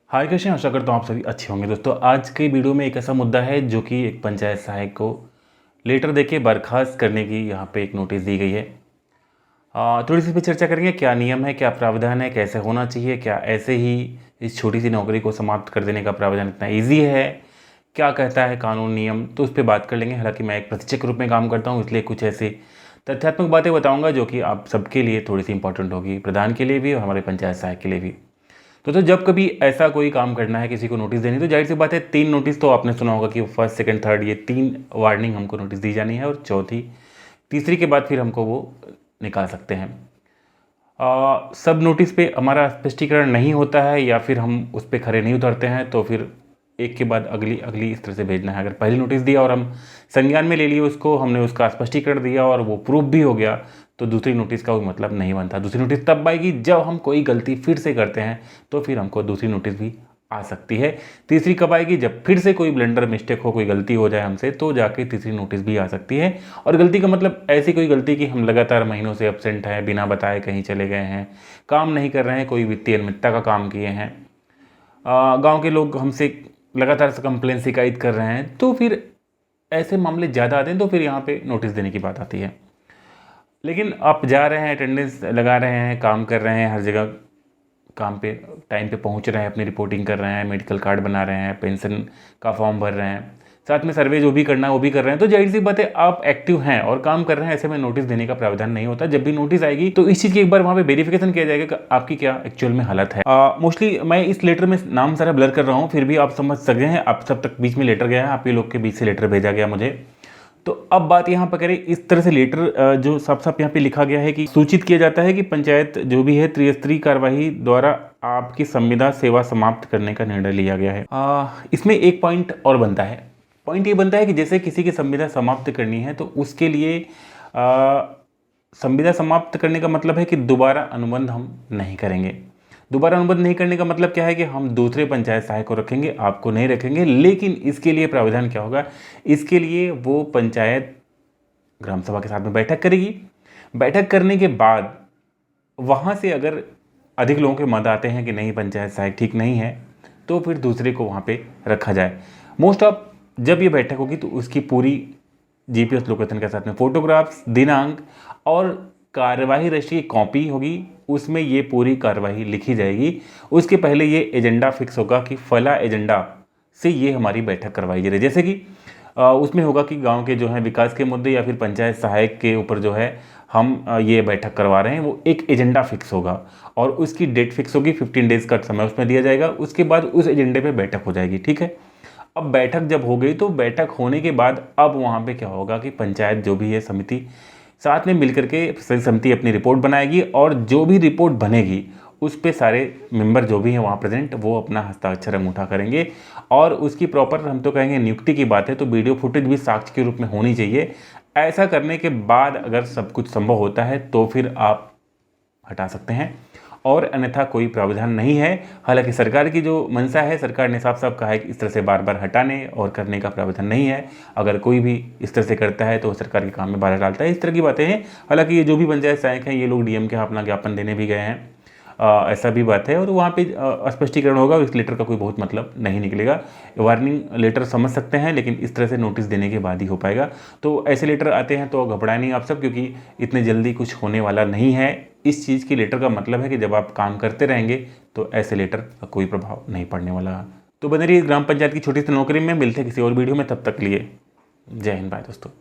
हाय कैसे हैं, आशा करता हूँ आप सभी अच्छे होंगे। दोस्तों आज के वीडियो में एक ऐसा मुद्दा है जो कि एक पंचायत सहायक को लेटर देके बर्खास्त करने की यहाँ पे एक नोटिस दी गई है। थोड़ी सी इस पर चर्चा करेंगे, क्या नियम है, क्या प्रावधान है, कैसे होना चाहिए, क्या ऐसे ही इस छोटी सी नौकरी को समाप्त कर देने का प्रावधान इतना ईजी है, क्या कहता है कानून नियम, तो उस पर बात कर लेंगे। हालांकि मैं एक प्रशिक्षक के रूप में काम करता हूँ, इसलिए कुछ ऐसी तथ्यात्मक बातें बताऊँगा जो कि आप सबके लिए थोड़ी सी इंपॉर्टेंट होगी, प्रधान के लिए भी और हमारे पंचायत सहायक के लिए भी। तो जब कभी ऐसा कोई काम करना है, किसी को नोटिस देनी, तो जाहिर सी बात है 3 नोटिस तो आपने सुना होगा कि फर्स्ट सेकंड थर्ड ये 3 वार्निंग हमको नोटिस दी जानी है और चौथी तीसरी के बाद फिर हमको वो निकाल सकते हैं। सब नोटिस पे हमारा स्पष्टीकरण नहीं होता है या फिर हम उस पर खरे नहीं उतरते हैं तो फिर एक के बाद अगली अगली इस तरह से भेजना है। अगर पहली नोटिस दिया और हम संज्ञान में ले लिए उसको, हमने उसका स्पष्टीकरण दिया और वो प्रूफ भी हो गया, तो दूसरी नोटिस का कोई मतलब नहीं बनता। दूसरी नोटिस तब आएगी जब हम कोई गलती फिर से करते हैं, तो फिर हमको दूसरी नोटिस भी आ सकती है। तीसरी कब आएगी? जब फिर से कोई ब्लंडर मिस्टेक हो, कोई गलती हो जाए हमसे, तो जाके तीसरी नोटिस भी आ सकती है। और गलती का मतलब ऐसी कोई गलती कि हम लगातार महीनों से एब्सेंट हैं, बिना बताए कहीं चले गए हैं, काम नहीं कर रहे हैं, कोई वित्तीय अनियमितता का काम किए हैं, गाँव के लोग हमसे लगातार से कंप्लेन शिकायत कर रहे हैं, तो फिर ऐसे मामले ज़्यादा आते हैं, तो फिर यहाँ पे नोटिस देने की बात आती है। लेकिन आप जा रहे हैं, अटेंडेंस लगा रहे हैं, काम कर रहे हैं, हर जगह काम पे टाइम पे पहुंच रहे हैं, अपनी रिपोर्टिंग कर रहे हैं, मेडिकल कार्ड बना रहे हैं, पेंशन का फॉर्म भर रहे हैं, साथ में सर्वे जो भी करना है वो भी कर रहे हैं, तो जाहिर सी बात है आप एक्टिव हैं और काम कर रहे हैं। ऐसे में नोटिस देने का प्रावधान नहीं होता। जब भी नोटिस आएगी तो इस चीज़ की एक बार वहाँ पे वेरिफिकेशन किया जाएगा कि आपकी क्या एक्चुअल में हालत है। मोस्टली मैं इस लेटर में नाम सारा ब्लर कर रहा हूँ, फिर भी आप समझ सकते हैं, आप सब तक बीच में लेटर गया है, आप ही लोग के बीच से लेटर भेजा गया मुझे। तो अब बात यहाँ पर करें, इस तरह से लेटर जो साफ साफ यहाँ पे लिखा गया है कि सूचित किया जाता है कि पंचायत जो भी है त्रिस्तरीय कार्यवाही द्वारा आपकी संविदा सेवा समाप्त करने का निर्णय लिया गया है। इसमें एक पॉइंट और बनता है। पॉइंट ये बनता है कि जैसे किसी की संविदा समाप्त करनी है तो उसके लिए संविदा समाप्त करने का मतलब है कि दोबारा अनुबंध हम नहीं करेंगे। दोबारा अनुबंध नहीं करने का मतलब क्या है कि हम दूसरे पंचायत सहायक को रखेंगे, आपको नहीं रखेंगे। लेकिन इसके लिए प्रावधान क्या होगा? इसके लिए वो पंचायत ग्राम सभा के साथ में बैठक करेगी। बैठक करने के बाद वहाँ से अगर अधिक लोगों के मत आते हैं कि नहीं पंचायत सहायक ठीक नहीं है, तो फिर दूसरे को वहाँ पे रखा जाए। मोस्ट ऑफ जब ये बैठक होगी तो उसकी पूरी जीपीएस लोकेशन के साथ में फोटोग्राफ्स, दिनांक और कार्यवाही रजिस्ट्री की कॉपी होगी, उसमें ये पूरी कार्यवाही लिखी जाएगी। उसके पहले ये एजेंडा फिक्स होगा कि फला एजेंडा से ये हमारी बैठक करवाई जा रही है। जैसे कि उसमें होगा कि गांव के जो है विकास के मुद्दे या फिर पंचायत सहायक के ऊपर जो है हम ये बैठक करवा रहे हैं, वो एक एजेंडा फिक्स होगा और उसकी डेट फिक्स होगी, 15 डेज़ का समय उसमें दिया जाएगा। उसके बाद उस एजेंडे पर बैठक हो जाएगी। ठीक है, अब बैठक जब हो गई तो बैठक होने के बाद अब वहाँ पे क्या होगा कि पंचायत जो भी है समिति साथ में मिलकर के समिति अपनी रिपोर्ट बनाएगी और जो भी रिपोर्ट बनेगी उस पे सारे मेंबर जो भी हैं वहाँ प्रेजेंट वो अपना हस्ताक्षर अंगूठा करेंगे और उसकी प्रॉपर, हम तो कहेंगे नियुक्ति की बात है, तो वीडियो फुटेज भी साक्ष्य के रूप में होनी चाहिए। ऐसा करने के बाद अगर सब कुछ संभव होता है तो फिर आप हटा सकते हैं और अन्यथा कोई प्रावधान नहीं है। हालांकि सरकार की जो मंशा है, सरकार ने साफ साफ कहा है कि इस तरह से बार बार हटाने और करने का प्रावधान नहीं है। अगर कोई भी इस तरह से करता है तो सरकार के काम में बाधा डालता है, इस तरह की बातें हैं। हालांकि ये जो भी पंचायत सहायक हैं ये लोग डीएम के यहाँ अपना ज्ञापन देने भी गए हैं, ऐसा भी बात है, और वहाँ पे स्पष्टीकरण होगा। इस लेटर का कोई बहुत मतलब नहीं निकलेगा। वार्निंग लेटर समझ सकते हैं, लेकिन इस तरह से नोटिस देने के बाद ही हो पाएगा। तो ऐसे लेटर आते हैं तो घबराए नहीं आप सब, क्योंकि इतने जल्दी कुछ होने वाला नहीं है। इस चीज़ की लेटर का मतलब है कि जब आप काम करते रहेंगे तो ऐसे लेटर का कोई प्रभाव नहीं पड़ने वाला। तो बने रहिए ग्राम पंचायत की छोटी सी नौकरी में। मिलते हैं किसी और वीडियो में, तब तक लिए जय हिंद, बाय दोस्तों।